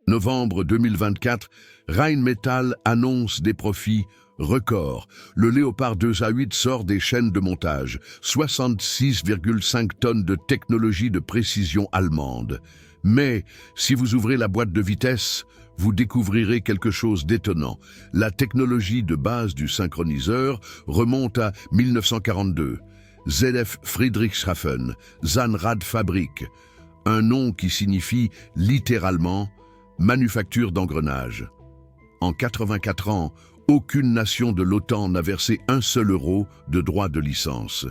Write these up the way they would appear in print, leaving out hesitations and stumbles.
Novembre 2024, Rheinmetall annonce des profits records. Le Léopard 2A8 sort des chaînes de montage. 66,5 tonnes de technologie de précision allemande. Mais si vous ouvrez la boîte de vitesse, vous découvrirez quelque chose d'étonnant. La technologie de base du synchroniseur remonte à 1942. ZF Friedrichshafen, Zahnradfabrik, un nom qui signifie littéralement manufacture d'engrenages. En 84 ans, aucune nation de l'OTAN n'a versé un seul euro de droit de licence.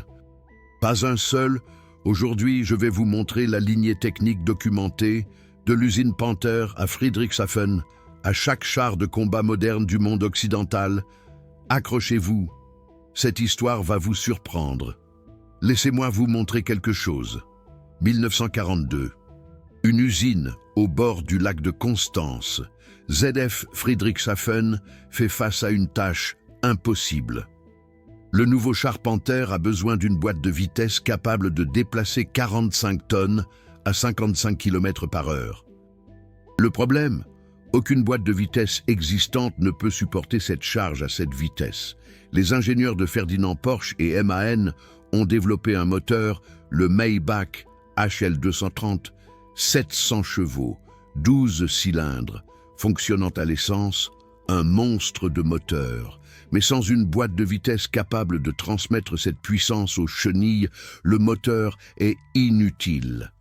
Pas un seul. Aujourd'hui, je vais vous montrer la lignée technique documentée de l'usine Panther à Friedrichshafen, à chaque char de combat moderne du monde occidental. Accrochez-vous, cette histoire va vous surprendre. Laissez-moi vous montrer quelque chose. 1942. Une usine au bord du lac de Constance. ZF Friedrichshafen fait face à une tâche impossible. Le nouveau char Panther a besoin d'une boîte de vitesse capable de déplacer 45 tonnes à 55 km/h. Le problème, aucune boîte de vitesse existante ne peut supporter cette charge à cette vitesse. Les ingénieurs de Ferdinand Porsche et MAN ont développé un moteur, le Maybach HL230, 700 chevaux, 12 cylindres, fonctionnant à l'essence, un monstre de moteur. Mais sans une boîte de vitesse capable de transmettre cette puissance aux chenilles, le moteur est inutile.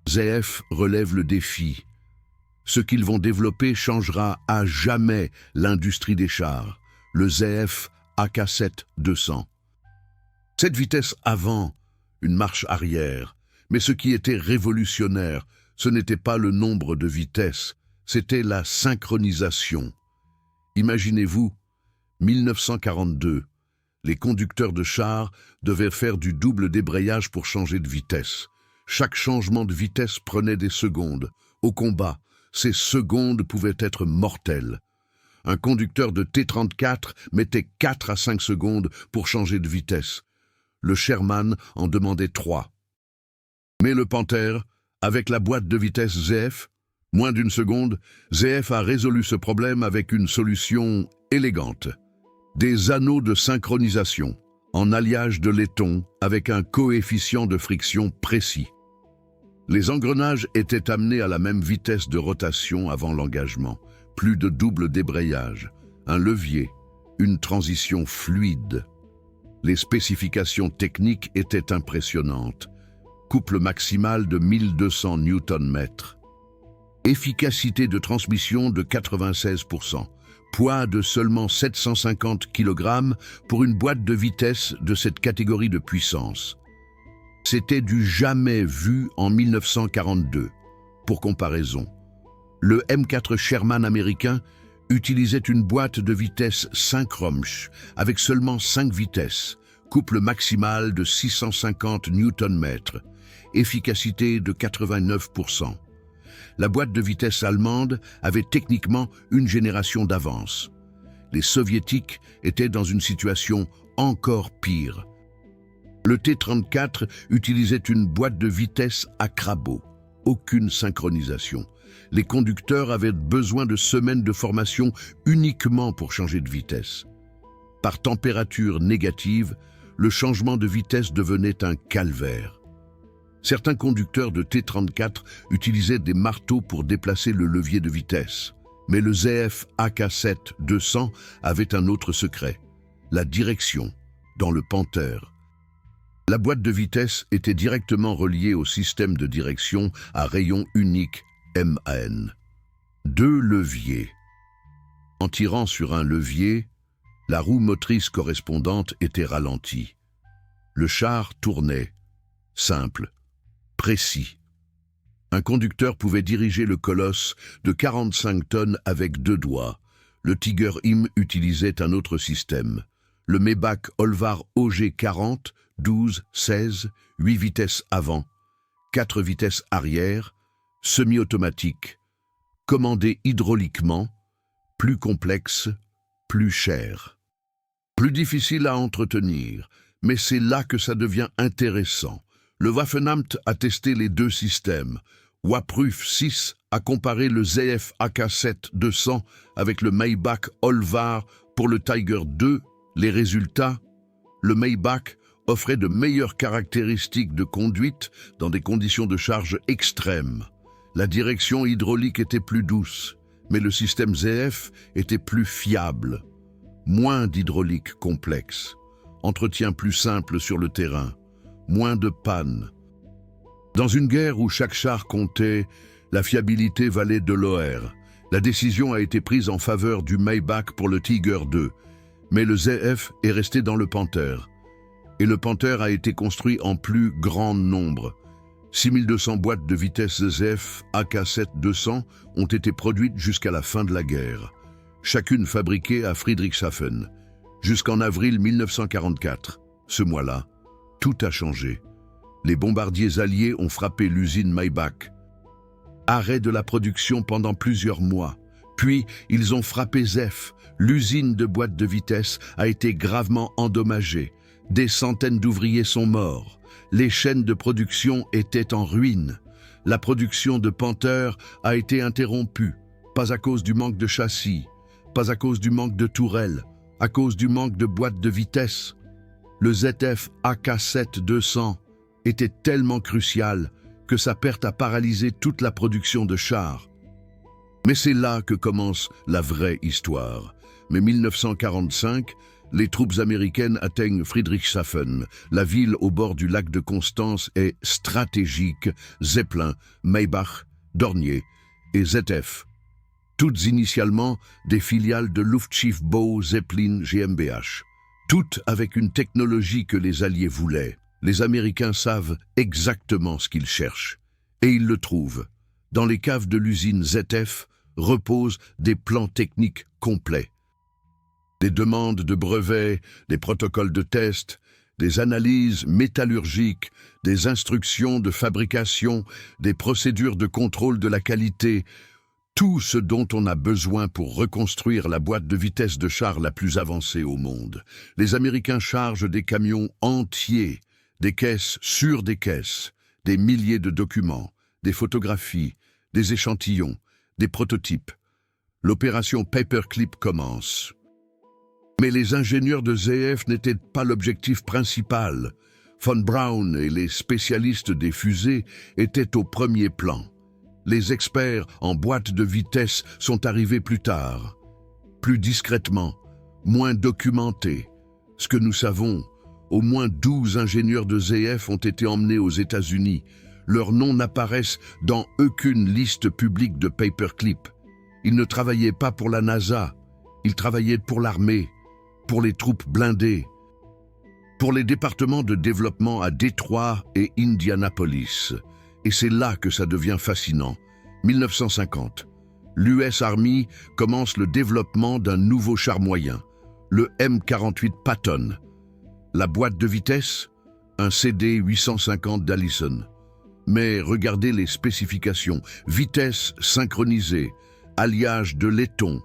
ZF relève le défi. Ce qu'ils vont développer changera à jamais l'industrie des chars, le ZF AK7-200. Cette vitesse avant, une marche arrière, mais ce qui était révolutionnaire, ce n'était pas le nombre de vitesses, c'était la synchronisation. Imaginez-vous, 1942, les conducteurs de chars devaient faire du double débrayage pour changer de vitesse. Chaque changement de vitesse prenait des secondes. Au combat, ces secondes pouvaient être mortelles. Un conducteur de T-34 mettait 4 à 5 secondes pour changer de vitesse. Le Sherman en demandait 3. Mais le Panther, avec la boîte de vitesse ZF, moins d'une seconde, ZF a résolu ce problème avec une solution élégante. Des anneaux de synchronisation, en alliage de laiton, avec un coefficient de friction précis. Les engrenages étaient amenés à la même vitesse de rotation avant l'engagement, plus de double débrayage, un levier, une transition fluide. Les spécifications techniques étaient impressionnantes. Couple maximal de 1200 Nm. Efficacité de transmission de 96%. Poids de seulement 750 kg pour une boîte de vitesse de cette catégorie de puissance. C'était du jamais vu en 1942. Pour comparaison, le M4 Sherman américain utilisait une boîte de vitesse 5 Romsch avec seulement 5 vitesses, couple maximal de 650 Nm, efficacité de 89%. La boîte de vitesse allemande avait techniquement une génération d'avance. Les soviétiques étaient dans une situation encore pire. Le T-34 utilisait une boîte de vitesse à crabot, aucune synchronisation. Les conducteurs avaient besoin de semaines de formation uniquement pour changer de vitesse. Par température négative, le changement de vitesse devenait un calvaire. Certains conducteurs de T-34 utilisaient des marteaux pour déplacer le levier de vitesse. Mais le ZF AK7-200 avait un autre secret, la direction, dans le Panther. La boîte de vitesse était directement reliée au système de direction à rayon unique MAN. 2 leviers. En tirant sur un levier, la roue motrice correspondante était ralentie. Le char tournait, simple, précis. Un conducteur pouvait diriger le colosse de 45 tonnes avec 2 doigts. Le Tiger Im utilisait un autre système. Le Maybach Olvar OG40, 12, 16, 8 vitesses avant, 4 vitesses arrière, semi-automatique, commandé hydrauliquement, plus complexe, plus cher. Plus difficile à entretenir, mais c'est là que ça devient intéressant. Le Waffenamt a testé les 2 systèmes. Waproof 6 a comparé le ZF AK-7-200 avec le Maybach Olvar pour le Tiger II. Les résultats, le Maybach offrait de meilleures caractéristiques de conduite dans des conditions de charge extrêmes. La direction hydraulique était plus douce, mais le système ZF était plus fiable. Moins d'hydraulique complexe, entretien plus simple sur le terrain, moins de pannes. Dans une guerre où chaque char comptait, la fiabilité valait de l'OR. La décision a été prise en faveur du Maybach pour le Tiger II, mais le ZF est resté dans le Panther. Et le Panther a été construit en plus grand nombre. 6200 boîtes de vitesse ZF AK-7-200 ont été produites jusqu'à la fin de la guerre, chacune fabriquée à Friedrichshafen, jusqu'en avril 1944. Ce mois-là, tout a changé. Les bombardiers alliés ont frappé l'usine Maybach. Arrêt de la production pendant plusieurs mois. Puis, ils ont frappé ZEF. L'usine de boîtes de vitesse a été gravement endommagée. Des centaines d'ouvriers sont morts. Les chaînes de production étaient en ruine. La production de Panther a été interrompue, pas à cause du manque de châssis, pas à cause du manque de tourelles, à cause du manque de boîtes de vitesse. Le ZF AK-7-200 était tellement crucial que sa perte a paralysé toute la production de chars. Mais c'est là que commence la vraie histoire. Mais 1945, les troupes américaines atteignent Friedrichshafen. La ville au bord du lac de Constance est stratégique. Zeppelin, Maybach, Dornier et ZF. Toutes initialement des filiales de Luftschiffbau Zeppelin GmbH. Toutes avec une technologie que les Alliés voulaient. Les Américains savent exactement ce qu'ils cherchent. Et ils le trouvent. Dans les caves de l'usine ZF reposent des plans techniques complets. Des demandes de brevets, des protocoles de test, des analyses métallurgiques, des instructions de fabrication, des procédures de contrôle de la qualité, tout ce dont on a besoin pour reconstruire la boîte de vitesse de char la plus avancée au monde. Les Américains chargent des camions entiers, des caisses sur des caisses, des milliers de documents, des photographies, des échantillons, des prototypes. L'opération Paperclip commence. Mais les ingénieurs de ZF n'étaient pas l'objectif principal. Von Braun et les spécialistes des fusées étaient au premier plan. Les experts en boîte de vitesse sont arrivés plus tard, plus discrètement, moins documentés. Ce que nous savons, au moins 12 ingénieurs de ZF ont été emmenés aux États-Unis. Leurs noms n'apparaissent dans aucune liste publique de Paperclip. Ils ne travaillaient pas pour la NASA, ils travaillaient pour l'armée, pour les troupes blindées, pour les départements de développement à Détroit et Indianapolis. Et c'est là que ça devient fascinant. 1950, l'US Army commence le développement d'un nouveau char moyen, le M48 Patton. La boîte de vitesse, un CD 850 d'Allison. Mais regardez les spécifications, vitesse synchronisée, alliage de laiton,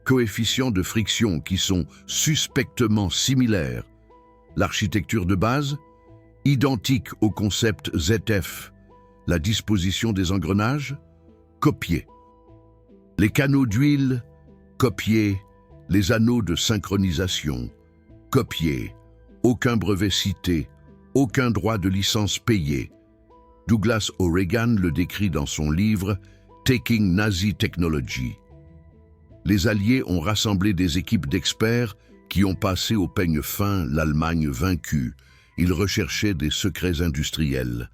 coefficients de friction qui sont suspectement similaires. L'architecture de base, identique au concept ZF. La disposition des engrenages, copiée. Les canaux d'huile, copiés. Les anneaux de synchronisation, copiés. Aucun brevet cité, aucun droit de licence payé. Douglas O'Regan le décrit dans son livre « Taking Nazi Technology ». Les Alliés ont rassemblé des équipes d'experts qui ont passé au peigne fin l'Allemagne vaincue. Ils recherchaient des secrets industriels.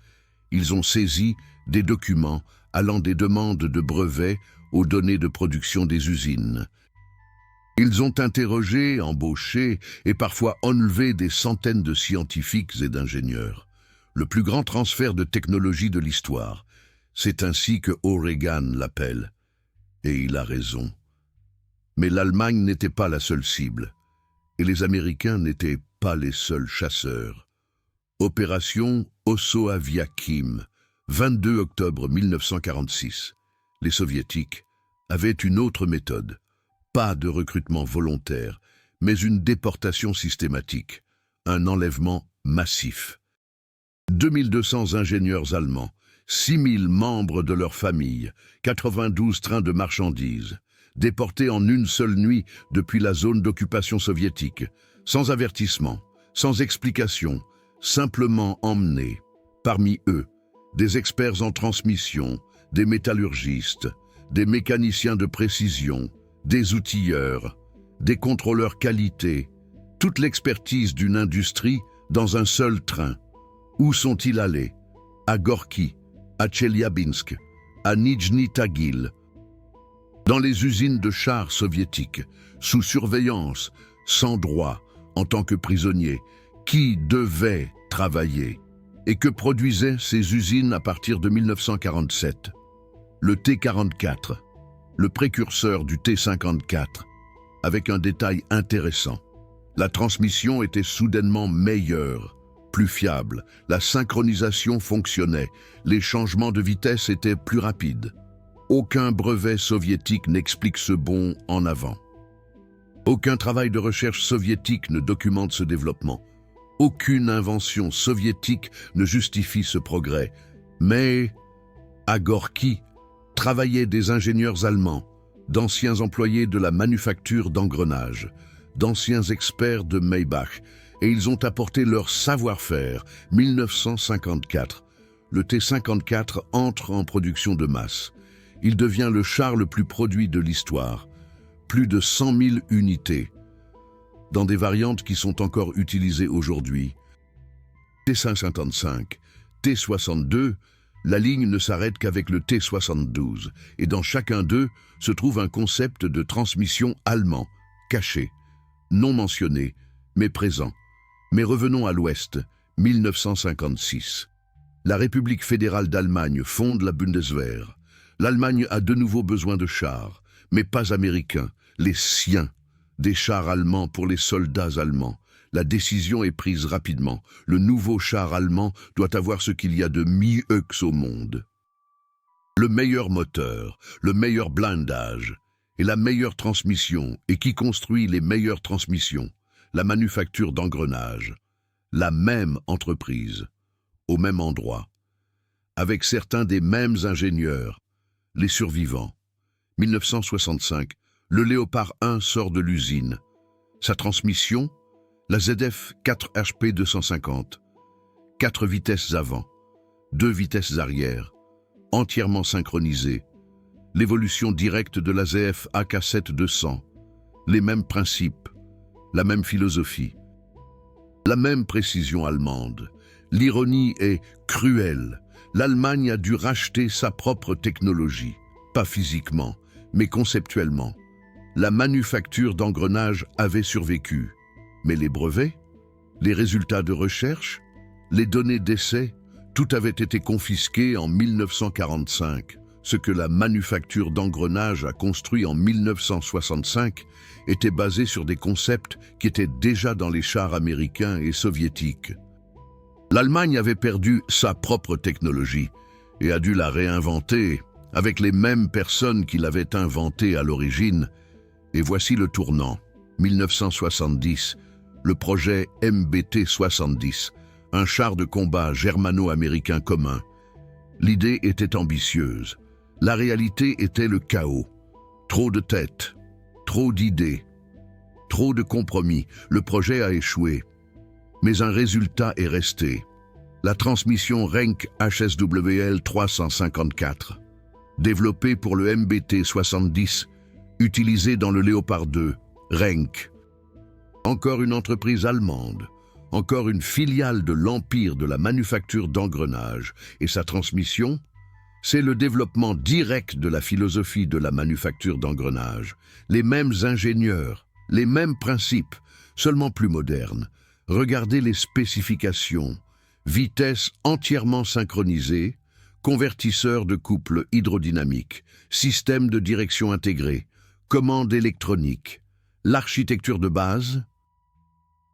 Ils ont saisi des documents allant des demandes de brevets aux données de production des usines. Ils ont interrogé, embauché et parfois enlevé des centaines de scientifiques et d'ingénieurs. Le plus grand transfert de technologie de l'histoire. C'est ainsi que O'Regan l'appelle. Et il a raison. Mais l'Allemagne n'était pas la seule cible. Et les Américains n'étaient pas les seuls chasseurs. Opération Osso Aviakim, 22 octobre 1946. Les Soviétiques avaient une autre méthode. Pas de recrutement volontaire, mais une déportation systématique, un enlèvement massif. 2200 ingénieurs allemands, 6 000 membres de leur famille, 92 trains de marchandises, déportés en une seule nuit depuis la zone d'occupation soviétique, sans avertissement, sans explication, simplement emmenés. Parmi eux, des experts en transmission, des métallurgistes, des mécaniciens de précision, des outilleurs, des contrôleurs qualité, toute l'expertise d'une industrie dans un seul train. Où sont-ils allés? À Gorky, à Tcheliabinsk, à Nijni Tagil, dans les usines de chars soviétiques, sous surveillance, sans droit, en tant que prisonniers, qui devaient travailler. Et que produisaient ces usines à partir de 1947? Le T-44, le précurseur du T-54, avec un détail intéressant. La transmission était soudainement meilleure, plus fiable, la synchronisation fonctionnait, les changements de vitesse étaient plus rapides. Aucun brevet soviétique n'explique ce bond en avant. Aucun travail de recherche soviétique ne documente ce développement. Aucune invention soviétique ne justifie ce progrès. Mais, à Gorky, travaillaient des ingénieurs allemands, d'anciens employés de la manufacture d'engrenages, d'anciens experts de Maybach, et ils ont apporté leur savoir-faire. 1954, le T-54 entre en production de masse. Il devient le char le plus produit de l'histoire, plus de 100 000 unités, dans des variantes qui sont encore utilisées aujourd'hui. T-55, T-62, la ligne ne s'arrête qu'avec le T-72, et dans chacun d'eux se trouve un concept de transmission allemand, caché, non mentionné, mais présent. Mais revenons à l'Ouest, 1956. La République fédérale d'Allemagne fonde la Bundeswehr. L'Allemagne a de nouveau besoin de chars, mais pas américains, les siens, des chars allemands pour les soldats allemands. La décision est prise rapidement. Le nouveau char allemand doit avoir ce qu'il y a de mieux au monde. Le meilleur moteur, le meilleur blindage et la meilleure transmission. Et qui construit les meilleures transmissions? La manufacture d'engrenages. La même entreprise, au même endroit, avec certains des mêmes ingénieurs, les survivants. 1965, le Léopard 1 sort de l'usine. Sa transmission, la ZF 4 HP 250, 4 vitesses avant, 2 vitesses arrière, entièrement synchronisées. L'évolution directe de la ZF AK7 200, les mêmes principes, la même philosophie, la même précision allemande. L'ironie est cruelle. L'Allemagne a dû racheter sa propre technologie, pas physiquement, mais conceptuellement. La manufacture d'engrenages avait survécu, mais les brevets, les résultats de recherche, les données d'essai, tout avait été confisqué en 1945. Ce que la manufacture d'engrenages a construit en 1965 était basé sur des concepts qui étaient déjà dans les chars américains et soviétiques. L'Allemagne avait perdu sa propre technologie et a dû la réinventer avec les mêmes personnes qui l'avaient inventée à l'origine. Et voici le tournant. 1970, le projet MBT-70, un char de combat germano-américain commun. L'idée était ambitieuse. La réalité était le chaos. Trop de têtes, trop d'idées, trop de compromis. Le projet a échoué. Mais un résultat est resté. La transmission Renk HSWL 354, développée pour le MBT-70, utilisée dans le Léopard 2, Renk. Encore une entreprise allemande, encore une filiale de l'empire de la manufacture d'engrenages, et sa transmission, c'est le développement direct de la philosophie de la manufacture d'engrenages. Les mêmes ingénieurs, les mêmes principes, seulement plus modernes. Regardez les spécifications. Vitesse entièrement synchronisée, convertisseur de couple hydrodynamique, système de direction intégré, commande électronique. L'architecture de base,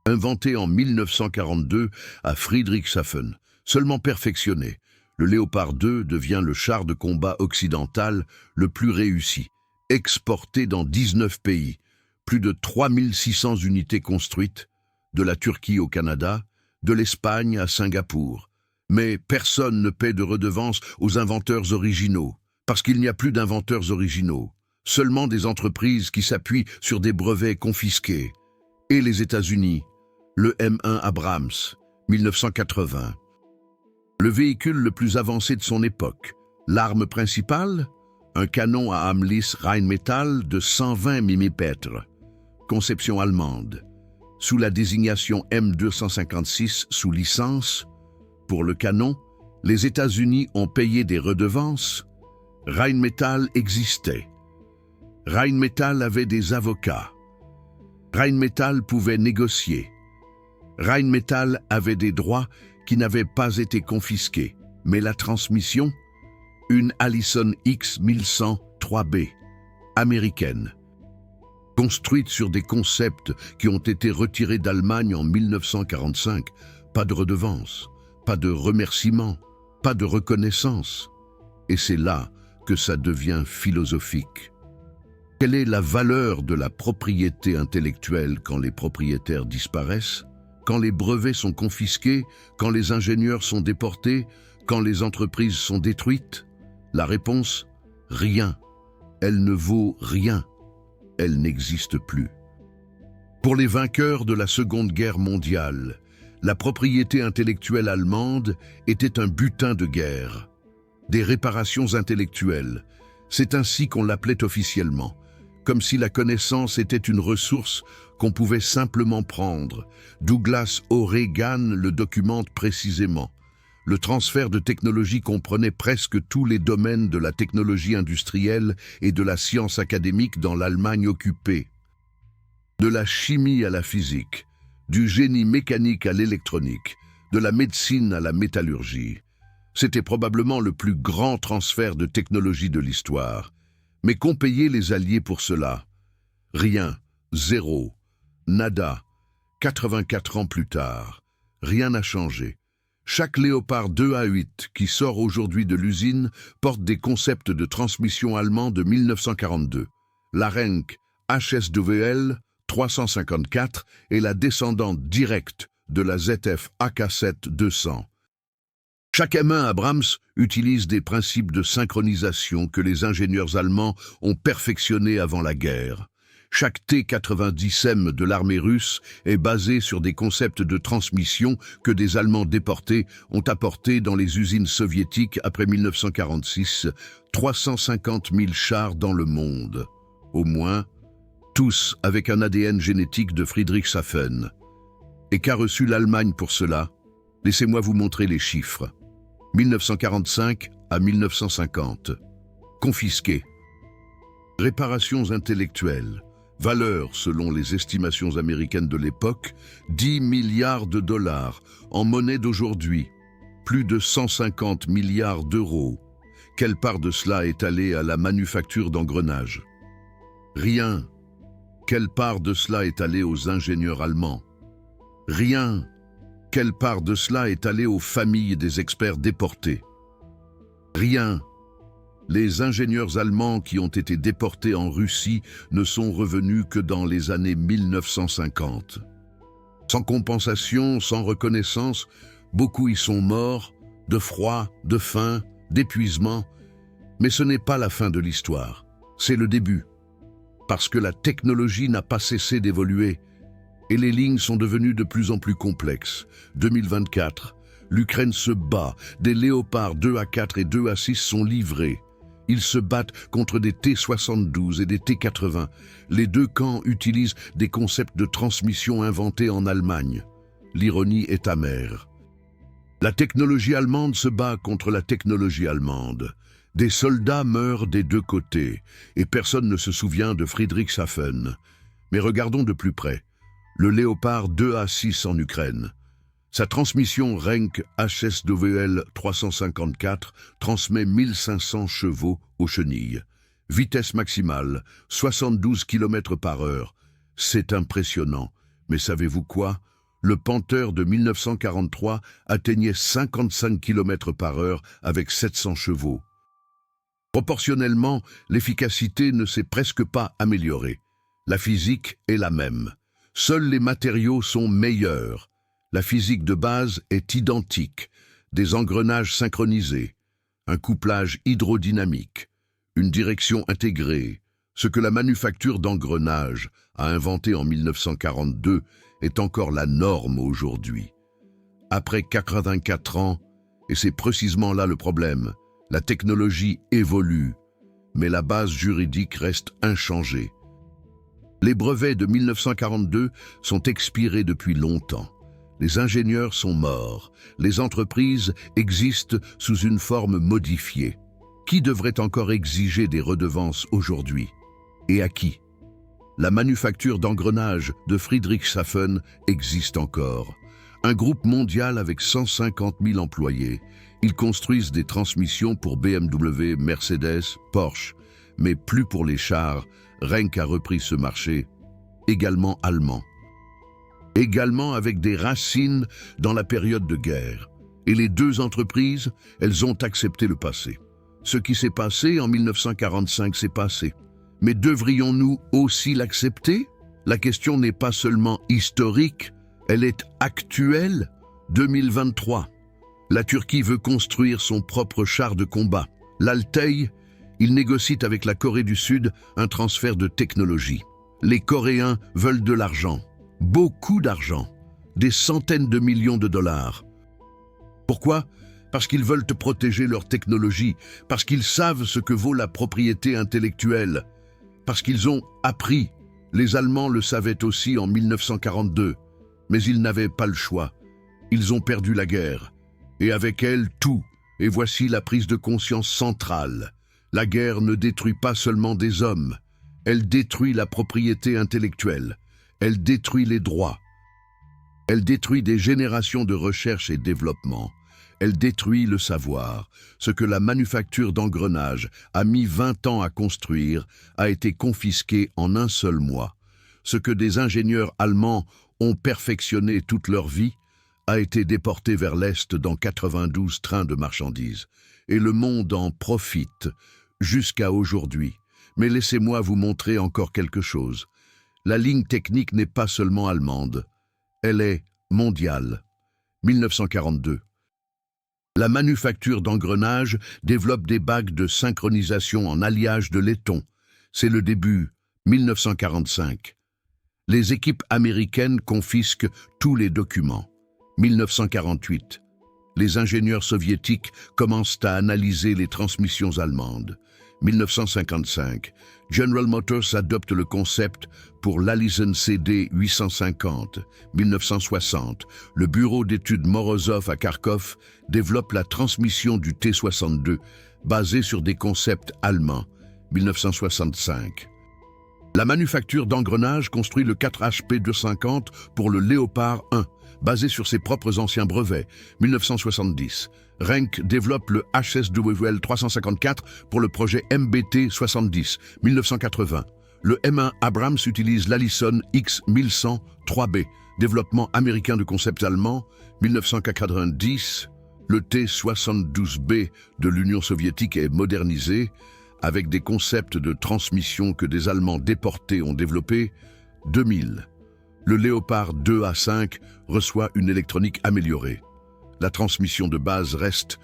inventée en 1942 à Friedrichshafen, seulement perfectionnée. Le Léopard 2 devient le char de combat occidental le plus réussi, exporté dans 19 pays, plus de 3600 unités construites, de la Turquie au Canada, de l'Espagne à Singapour. Mais personne ne paie de redevance aux inventeurs originaux, parce qu'il n'y a plus d'inventeurs originaux, seulement des entreprises qui s'appuient sur des brevets confisqués. Et les États-Unis, le M1 Abrams, 1980. Le véhicule le plus avancé de son époque. L'arme principale? Un canon à âme lisse Rheinmetall de 120 mm. Conception allemande. Sous la désignation M256 sous licence. Pour le canon, les États-Unis ont payé des redevances. Rheinmetall existait. Rheinmetall avait des avocats. Rheinmetall pouvait négocier. Rheinmetall avait des droits qui n'avaient pas été confisqués. Mais la transmission? Une Allison X1100 3B, américaine. Construite sur des concepts qui ont été retirés d'Allemagne en 1945. Pas de redevance, pas de remerciement, pas de reconnaissance. Et c'est là que ça devient philosophique. Quelle est la valeur de la propriété intellectuelle quand les propriétaires disparaissent? Quand les brevets sont confisqués? Quand les ingénieurs sont déportés? Quand les entreprises sont détruites? La réponse? Rien. Elle ne vaut rien. Elle n'existe plus. Pour les vainqueurs de la Seconde Guerre mondiale, la propriété intellectuelle allemande était un butin de guerre. Des réparations intellectuelles, c'est ainsi qu'on l'appelait officiellement, comme si la connaissance était une ressource qu'on pouvait simplement prendre. Douglas O'Regan le documente précisément. Le transfert de technologie comprenait presque tous les domaines de la technologie industrielle et de la science académique dans l'Allemagne occupée. De la chimie à la physique, du génie mécanique à l'électronique, de la médecine à la métallurgie. C'était probablement le plus grand transfert de technologie de l'histoire. Mais qu'ont payé les Alliés pour cela? Rien, zéro, nada. 84 ans plus tard, rien n'a changé. Chaque Léopard 2A8 qui sort aujourd'hui de l'usine porte des concepts de transmission allemands de 1942. La Renk HSWL 354 est la descendante directe de la ZF AK7 200. Chaque M1 Abrams utilise des principes de synchronisation que les ingénieurs allemands ont perfectionnés avant la guerre. Chaque T-90M de l'armée russe est basé sur des concepts de transmission que des Allemands déportés ont apportés dans les usines soviétiques après 1946, 350 000 chars dans le monde. Au moins, tous avec un ADN génétique de Friedrichshafen. Et qu'a reçu l'Allemagne pour cela? Laissez-moi vous montrer les chiffres. 1945 à 1950. Confisqués. Réparations intellectuelles. Valeur, selon les estimations américaines de l'époque, 10 milliards de dollars, en monnaie d'aujourd'hui. Plus de 150 milliards d'euros. Quelle part de cela est allée à la manufacture d'engrenages? Rien. Quelle part de cela est allée aux ingénieurs allemands? Rien. Quelle part de cela est allée aux familles des experts déportés? Rien. Les ingénieurs allemands qui ont été déportés en Russie ne sont revenus que dans les années 1950. Sans compensation, sans reconnaissance, beaucoup y sont morts, de froid, de faim, d'épuisement. Mais ce n'est pas la fin de l'histoire, c'est le début. Parce que la technologie n'a pas cessé d'évoluer, et les lignes sont devenues de plus en plus complexes. 2024, l'Ukraine se bat, des Léopards 2A4 et 2A6 sont livrés. Ils se battent contre des T-72 et des T-80. Les deux camps utilisent des concepts de transmission inventés en Allemagne. L'ironie est amère. La technologie allemande se bat contre la technologie allemande. Des soldats meurent des deux côtés, et personne ne se souvient de Friedrichshafen. Mais regardons de plus près. Le Léopard 2A6 en Ukraine. Sa transmission Renk HSWL 354 transmet 1500 chevaux aux chenilles. Vitesse maximale, 72 km/h. C'est impressionnant. Mais savez-vous quoi? Le Panther de 1943 atteignait 55 km/h avec 700 chevaux. Proportionnellement, l'efficacité ne s'est presque pas améliorée. La physique est la même. Seuls les matériaux sont meilleurs. La physique de base est identique. des engrenages synchronisés, un couplage hydrodynamique, une direction intégrée. Ce que la manufacture d'engrenages a inventé en 1942 est encore la norme aujourd'hui. Après 84 ans, et c'est précisément là le problème, la technologie évolue, mais la base juridique reste inchangée. Les brevets de 1942 sont expirés depuis longtemps. Les ingénieurs sont morts. Les entreprises existent sous une forme modifiée. Qui devrait encore exiger des redevances aujourd'hui? Et à qui? La manufacture d'engrenages de Friedrichshafen existe encore. Un groupe mondial avec 150 000 employés. Ils construisent des transmissions pour BMW, Mercedes, Porsche, mais plus pour les chars. Renk a repris ce marché, également allemand. Également avec des racines dans la période de guerre. Et les deux entreprises, elles ont accepté le passé. Ce qui s'est passé en 1945 s'est passé. Mais devrions-nous aussi l'accepter? La question n'est pas seulement historique, elle est actuelle. 2023. La Turquie veut construire son propre char de combat. L'Altei, il négocie avec la Corée du Sud un transfert de technologie. Les Coréens veulent de l'argent, beaucoup d'argent, des centaines de millions de dollars. Pourquoi? Parce qu'ils veulent protéger leur technologie, parce qu'ils savent ce que vaut la propriété intellectuelle. Parce qu'ils ont appris. Les Allemands le savaient aussi en 1942, mais ils n'avaient pas le choix. Ils ont perdu la guerre, et avec elle tout, et voici la prise de conscience centrale. La guerre ne détruit pas seulement des hommes, elle détruit la propriété intellectuelle, elle détruit les droits, elle détruit des générations de recherche et développement. Elle détruit le savoir. Ce que la manufacture d'engrenages a mis 20 ans à construire a été confisqué en un seul mois. Ce que des ingénieurs allemands ont perfectionné toute leur vie a été déporté vers l'Est dans 92 trains de marchandises. Et le monde en profite jusqu'à aujourd'hui. Mais laissez-moi vous montrer encore quelque chose. La ligne technique n'est pas seulement allemande. Elle est mondiale. 1942. La manufacture d'engrenages développe des bagues de synchronisation en alliage de laiton. C'est le début, 1945. Les équipes américaines confisquent tous les documents. 1948. Les ingénieurs soviétiques commencent à analyser les transmissions allemandes. 1955. General Motors adopte le concept pour l'Allison CD 850. 1960. Le bureau d'études Morozov à Kharkov développe la transmission du T-62 basée sur des concepts allemands. 1965. La manufacture d'engrenages construit le 4HP250 pour le Léopard 1, basé sur ses propres anciens brevets. 1970. Renk développe le HSWL 354 pour le projet MBT-70. 1980. Le M1 Abrams utilise l'Allison X1100 3B, développement américain de concept allemand. 1990. Le T-72B de l'Union soviétique est modernisé avec des concepts de transmission que des Allemands déportés ont développés. 2000. Le Léopard 2A5 reçoit une électronique améliorée. La transmission de base reste.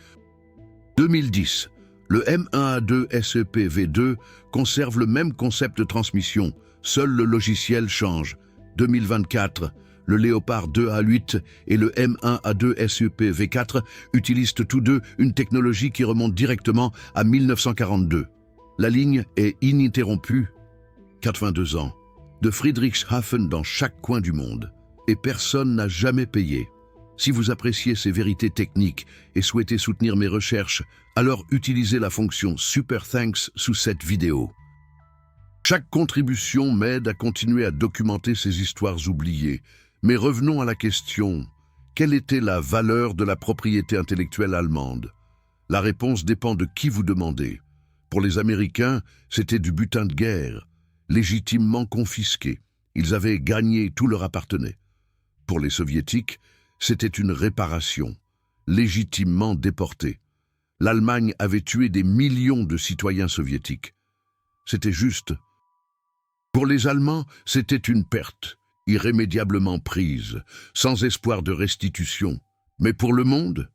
2010. Le M1A2 SEP V2 conserve le même concept de transmission, seul le logiciel change. 2024. Le Léopard 2A8 et le M1A2 SEP V4 utilisent tous deux une technologie qui remonte directement à 1942. La ligne est ininterrompue. 82 ans. De Friedrichshafen dans chaque coin du monde. Et personne n'a jamais payé. Si vous appréciez ces vérités techniques et souhaitez soutenir mes recherches, alors utilisez la fonction Super Thanks sous cette vidéo. Chaque contribution m'aide à continuer à documenter ces histoires oubliées. Mais revenons à la question, quelle était la valeur de la propriété intellectuelle allemande? La réponse dépend de qui vous demandez. Pour les Américains, c'était du butin de guerre, légitimement confisqué. Ils avaient gagné, tout leur appartenait. Pour les Soviétiques, c'était une réparation, légitimement déportée. L'Allemagne avait tué des millions de citoyens soviétiques. C'était juste. Pour les Allemands, c'était une perte, irrémédiablement prise, sans espoir de restitution. Mais pour le monde,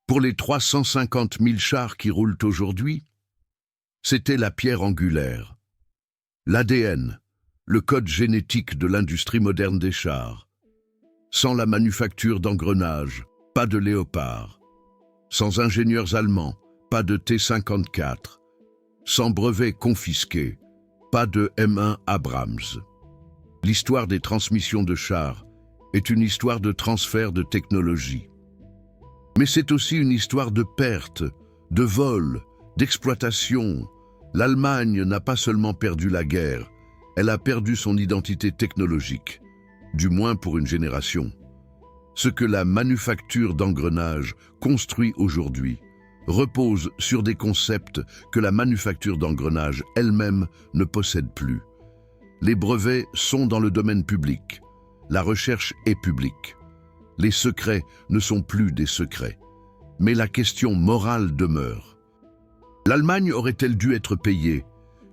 Pour les 350 000 chars qui roulent aujourd'hui, c'était la pierre angulaire. L'ADN, le code génétique de l'industrie moderne des chars. Sans la manufacture d'engrenages, pas de Léopard. Sans ingénieurs allemands, pas de T-54. Sans brevets confisqués, pas de M1 Abrams. L'histoire des transmissions de chars est une histoire de transfert de technologie. Mais c'est aussi une histoire de perte, de vol, d'exploitation. L'Allemagne n'a pas seulement perdu la guerre, elle a perdu son identité technologique, du moins pour une génération. Ce que la manufacture d'engrenages construit aujourd'hui repose sur des concepts que la manufacture d'engrenages elle-même ne possède plus. Les brevets sont dans le domaine public. La recherche est publique. Les secrets ne sont plus des secrets. Mais la question morale demeure. L'Allemagne aurait-elle dû être payée?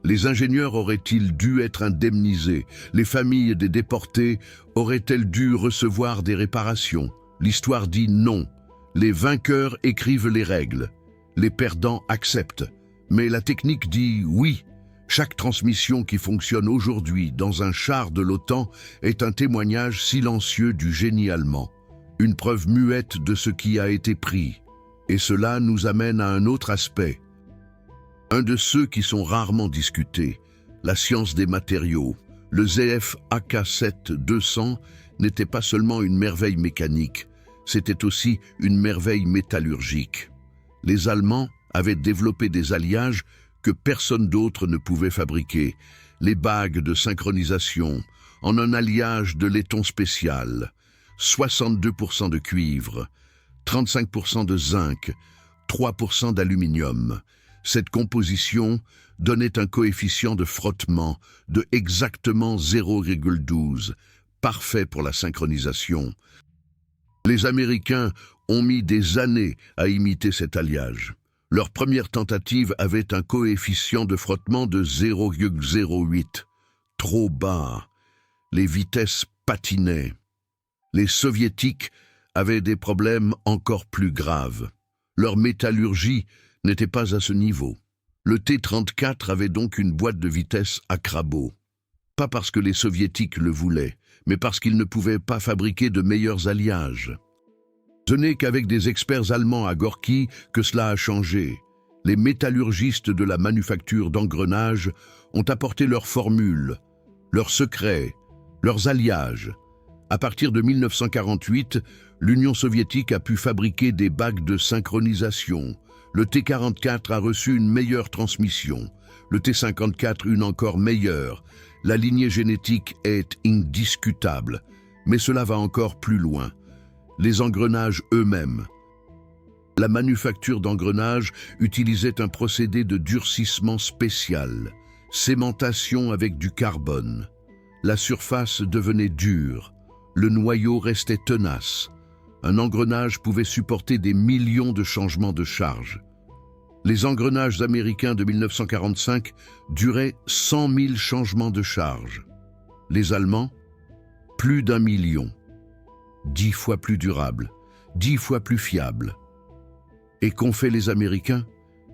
Les ingénieurs auraient-ils dû être indemnisés? Les familles des déportés auraient-elles dû recevoir des réparations? L'histoire dit non. Les vainqueurs écrivent les règles. Les perdants acceptent. Mais la technique dit oui. Chaque transmission qui fonctionne aujourd'hui dans un char de l'OTAN est un témoignage silencieux du génie allemand. Une preuve muette de ce qui a été pris. Et cela nous amène à un autre aspect. Un de ceux qui sont rarement discutés, la science des matériaux. Le ZF AK-7-200 n'était pas seulement une merveille mécanique, c'était aussi une merveille métallurgique. Les Allemands avaient développé des alliages que personne d'autre ne pouvait fabriquer. Les bagues de synchronisation, en un alliage de laiton spécial, 62% de cuivre, 35% de zinc, 3% d'aluminium. Cette composition donnait un coefficient de frottement de exactement 0,12, parfait pour la synchronisation. Les Américains ont mis des années à imiter cet alliage. Leur première tentative avait un coefficient de frottement de 0,08, trop bas. Les vitesses patinaient. Les Soviétiques avaient des problèmes encore plus graves. Leur métallurgie n'était pas à ce niveau. Le T-34 avait donc une boîte de vitesse à crabot. Pas parce que les Soviétiques le voulaient, mais parce qu'ils ne pouvaient pas fabriquer de meilleurs alliages. Ce n'est qu'avec des experts allemands à Gorki que cela a changé. Les métallurgistes de la manufacture d'engrenages ont apporté leurs formules, leurs secrets, leurs alliages. À partir de 1948, l'Union soviétique a pu fabriquer des bagues de synchronisation. Le T-44 a reçu une meilleure transmission, le T-54 une encore meilleure. La lignée génétique est indiscutable, mais cela va encore plus loin. Les engrenages eux-mêmes. La manufacture d'engrenages utilisait un procédé de durcissement spécial, cémentation avec du carbone. La surface devenait dure, le noyau restait tenace. Un engrenage pouvait supporter des millions de changements de charge. Les engrenages américains de 1945 duraient 100 000 changements de charge. Les Allemands, plus d'1 million. 10 fois plus durable, 10 fois plus fiable. Et qu'ont fait les Américains?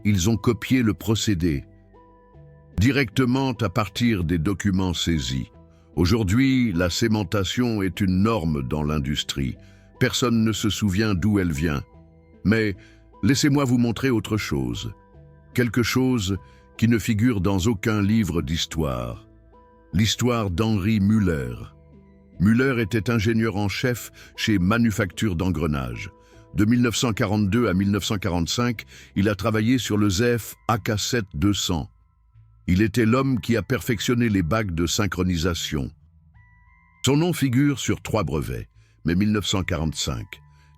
Ils ont copié le procédé, directement à partir des documents saisis. Aujourd'hui, la cémentation est une norme dans l'industrie. Personne ne se souvient d'où elle vient. Mais laissez-moi vous montrer autre chose. Quelque chose qui ne figure dans aucun livre d'histoire. L'histoire d'Henry Müller. Müller était ingénieur en chef chez Manufacture d'engrenages. De 1942 à 1945, il a travaillé sur le ZF AK-7-200. Il était l'homme qui a perfectionné les bagues de synchronisation. Son nom figure sur 3 brevets, mais 1945.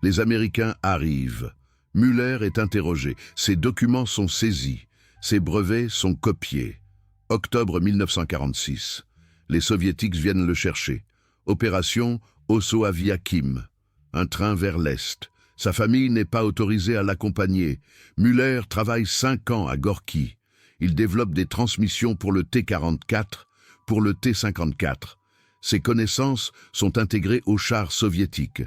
Les Américains arrivent. Müller est interrogé. Ses documents sont saisis. Ses brevets sont copiés. Octobre 1946. Les Soviétiques viennent le chercher. Opération Osso Aviakim. Un train vers l'Est. Sa famille n'est pas autorisée à l'accompagner. Müller travaille 5 ans à Gorki. Il développe des transmissions pour le T-44, pour le T-54. Ses connaissances sont intégrées aux chars soviétiques.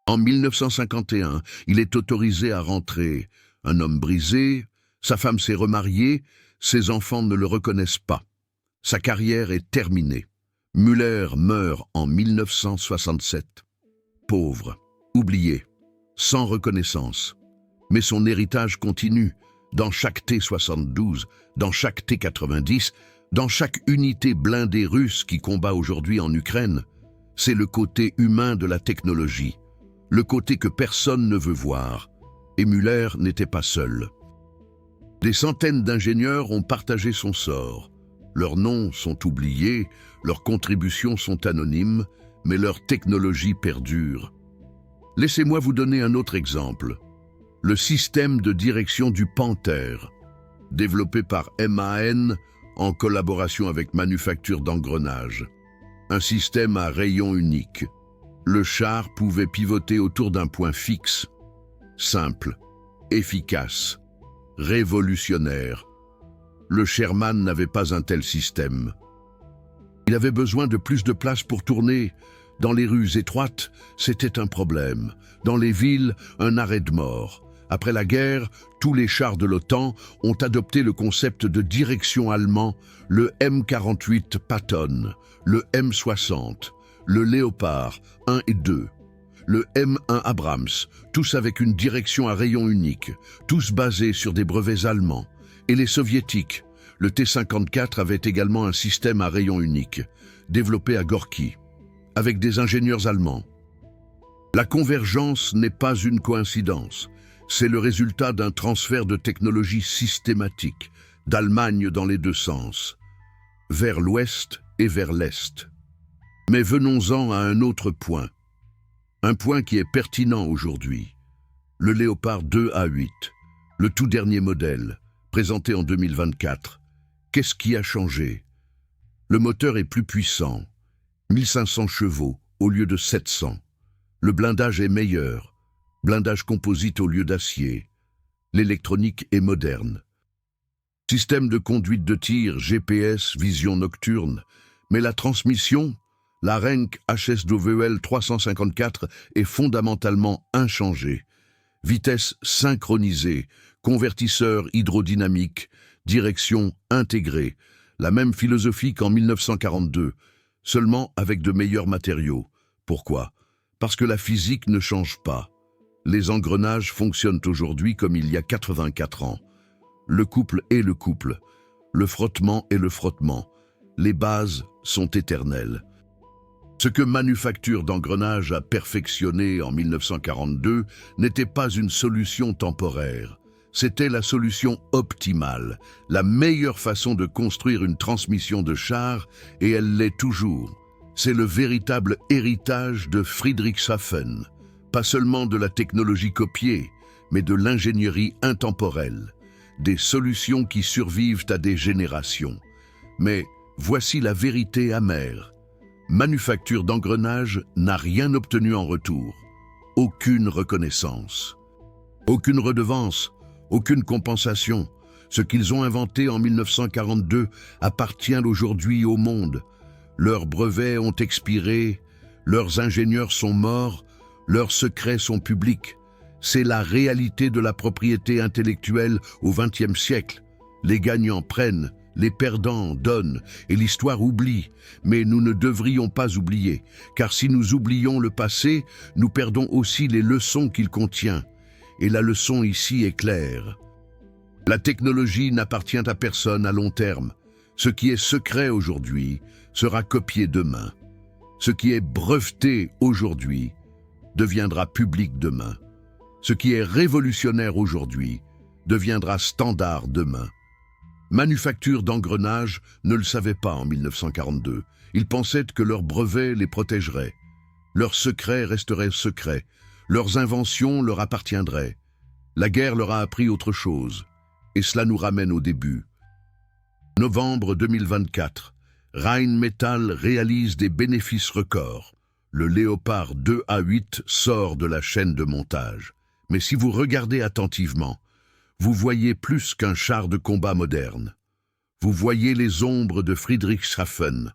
En 1951, il est autorisé à rentrer. Un homme brisé, sa femme s'est remariée, ses enfants ne le reconnaissent pas. Sa carrière est terminée. Müller meurt en 1967. Pauvre, oublié, sans reconnaissance. Mais son héritage continue, dans chaque T-72, dans chaque T-90, dans chaque unité blindée russe qui combat aujourd'hui en Ukraine. C'est le côté humain de la technologie, le côté que personne ne veut voir. Et Müller n'était pas seul. Des centaines d'ingénieurs ont partagé son sort. Leurs noms sont oubliés, leurs contributions sont anonymes, mais leur technologie perdure. Laissez-moi vous donner un autre exemple. Le système de direction du Panther, développé par MAN en collaboration avec Manufacture d'Engrenages. Un système à rayon unique. Le char pouvait pivoter autour d'un point fixe, simple, efficace, révolutionnaire. Le Sherman n'avait pas un tel système. Il avait besoin de plus de place pour tourner. Dans les rues étroites, c'était un problème. Dans les villes, un arrêt de mort. Après la guerre, tous les chars de l'OTAN ont adopté le concept de direction allemand, le M48 Patton, le M60, le Léopard 1 et 2, le M1 Abrams, tous avec une direction à rayon unique, tous basés sur des brevets allemands. Et les soviétiques, le T-54 avait également un système à rayon unique, développé à Gorky, avec des ingénieurs allemands. La convergence n'est pas une coïncidence, c'est le résultat d'un transfert de technologie systématique, d'Allemagne dans les deux sens, vers l'ouest et vers l'est. Mais venons-en à un autre point, un point qui est pertinent aujourd'hui, le Léopard 2A8, le tout dernier modèle, présenté en 2024. Qu'est-ce qui a changé? Le moteur est plus puissant, 1500 chevaux au lieu de 700. Le blindage est meilleur, blindage composite au lieu d'acier. L'électronique est moderne. Système de conduite de tir, GPS, vision nocturne. Mais la transmission, la Renk HSWL 354 est fondamentalement inchangée. Vitesse synchronisée, convertisseur hydrodynamique, direction intégrée. La même philosophie qu'en 1942, seulement avec de meilleurs matériaux. Pourquoi? Parce que la physique ne change pas. Les engrenages fonctionnent aujourd'hui comme il y a 84 ans. Le couple est le couple. Le frottement est le frottement. Les bases sont éternelles. Ce que Manufacture d'Engrenages a perfectionné en 1942 n'était pas une solution temporaire. C'était la solution optimale, la meilleure façon de construire une transmission de char, et elle l'est toujours. C'est le véritable héritage de Friedrichshafen, pas seulement de la technologie copiée, mais de l'ingénierie intemporelle, des solutions qui survivent à des générations. Mais voici la vérité amère. Manufacture d'Engrenages n'a rien obtenu en retour. Aucune reconnaissance. Aucune redevance. Aucune compensation. Ce qu'ils ont inventé en 1942 appartient aujourd'hui au monde. Leurs brevets ont expiré, leurs ingénieurs sont morts, leurs secrets sont publics. C'est la réalité de la propriété intellectuelle au XXe siècle. Les gagnants prennent, les perdants donnent, et l'histoire oublie. Mais nous ne devrions pas oublier, car si nous oublions le passé, nous perdons aussi les leçons qu'il contient. Et la leçon ici est claire. La technologie n'appartient à personne à long terme. Ce qui est secret aujourd'hui sera copié demain. Ce qui est breveté aujourd'hui deviendra public demain. Ce qui est révolutionnaire aujourd'hui deviendra standard demain. Manufacture d'Engrenages ne le savait pas en 1942. Ils pensaient que leurs brevets les protégeraient. Leurs secrets resteraient secrets. Leurs inventions leur appartiendraient. La guerre leur a appris autre chose. Et cela nous ramène au début. Novembre 2024. Rheinmetall réalise des bénéfices records. Le Léopard 2A8 sort de la chaîne de montage. Mais si vous regardez attentivement, vous voyez plus qu'un char de combat moderne. Vous voyez les ombres de Friedrichshafen,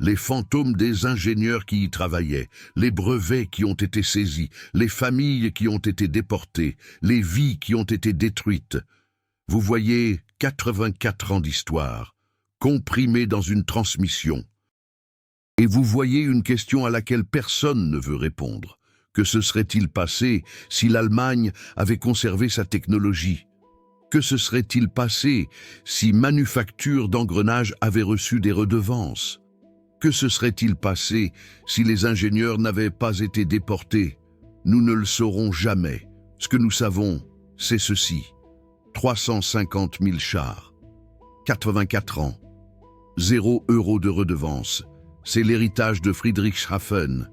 les fantômes des ingénieurs qui y travaillaient, les brevets qui ont été saisis, les familles qui ont été déportées, les vies qui ont été détruites. Vous voyez 84 ans d'histoire, comprimés dans une transmission. Et vous voyez une question à laquelle personne ne veut répondre. Que se serait-il passé si l'Allemagne avait conservé sa technologie? Que se serait-il passé si Manufacture d'Engrenages avait reçu des redevances? Que se serait-il passé si les ingénieurs n'avaient pas été déportés? Nous ne le saurons jamais. Ce que nous savons, c'est ceci. 350 000 chars, 84 ans, 0 € de redevance. C'est l'héritage de Friedrichshafen.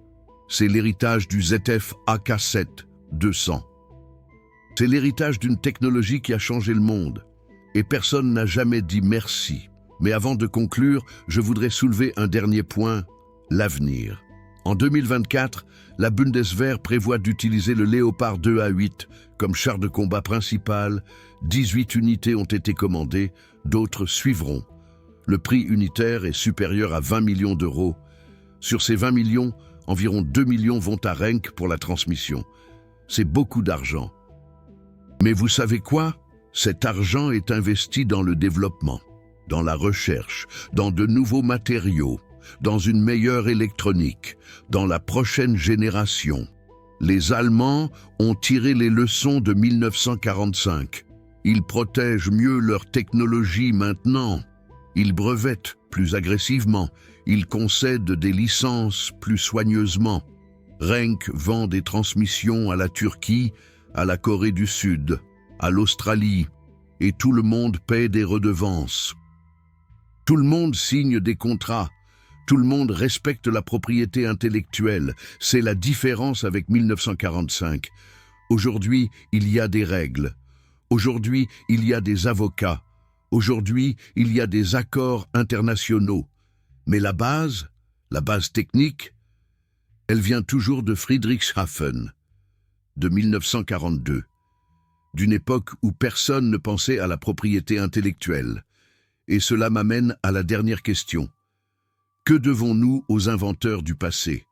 C'est l'héritage du ZF AK-7-200. C'est l'héritage d'une technologie qui a changé le monde. Et personne n'a jamais dit merci. Mais avant de conclure, je voudrais soulever un dernier point, l'avenir. En 2024, la Bundeswehr prévoit d'utiliser le Léopard 2A8 comme char de combat principal. 18 unités ont été commandées, d'autres suivront. Le prix unitaire est supérieur à 20 millions d'euros. Sur ces 20 millions, environ 2 millions vont à Renk pour la transmission. C'est beaucoup d'argent. Mais vous savez quoi? Cet argent est investi dans le développement, dans la recherche, dans de nouveaux matériaux, dans une meilleure électronique, dans la prochaine génération. Les Allemands ont tiré les leçons de 1945. Ils protègent mieux leur technologie maintenant. Ils brevettent plus agressivement. Ils concèdent des licences plus soigneusement. Renk vend des transmissions à la Turquie, à la Corée du Sud, à l'Australie, et tout le monde paie des redevances. Tout le monde signe des contrats. Tout le monde respecte la propriété intellectuelle. C'est la différence avec 1945. Aujourd'hui, il y a des règles. Aujourd'hui, il y a des avocats. Aujourd'hui, il y a des accords internationaux. Mais la base technique, elle vient toujours de Friedrichshafen, de 1942, d'une époque où personne ne pensait à la propriété intellectuelle. Et cela m'amène à la dernière question. Que devons-nous aux inventeurs du passé?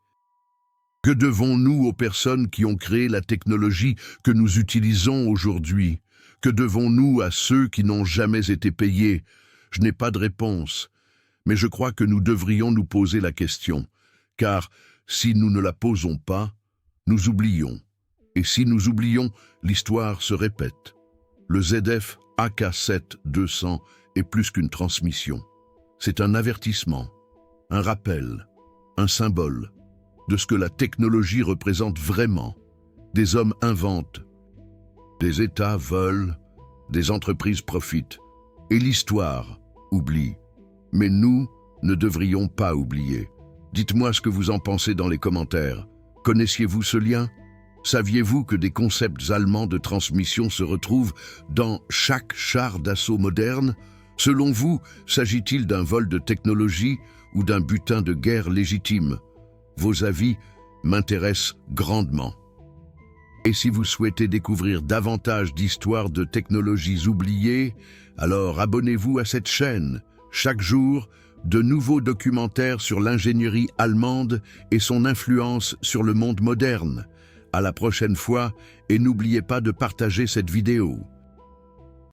Que devons-nous aux personnes qui ont créé la technologie que nous utilisons aujourd'hui? Que devons-nous à ceux qui n'ont jamais été payés? Je n'ai pas de réponse, mais je crois que nous devrions nous poser la question, car si nous ne la posons pas, nous oublions. Et si nous oublions, l'histoire se répète. Le ZF AK-7-200 est plus qu'une transmission. C'est un avertissement, un rappel, un symbole de ce que la technologie représente vraiment. Des hommes inventent, des États veulent, des entreprises profitent, et l'histoire oublie. Mais nous ne devrions pas oublier. Dites-moi ce que vous en pensez dans les commentaires. Connaissiez-vous ce lien? Saviez-vous que des concepts allemands de transmission se retrouvent dans chaque char d'assaut moderne? Selon vous, s'agit-il d'un vol de technologie ou d'un butin de guerre légitime? Vos avis m'intéressent grandement. Et si vous souhaitez découvrir davantage d'histoires de technologies oubliées, alors abonnez-vous à cette chaîne. Chaque jour, de nouveaux documentaires sur l'ingénierie allemande et son influence sur le monde moderne. À la prochaine fois et n'oubliez pas de partager cette vidéo.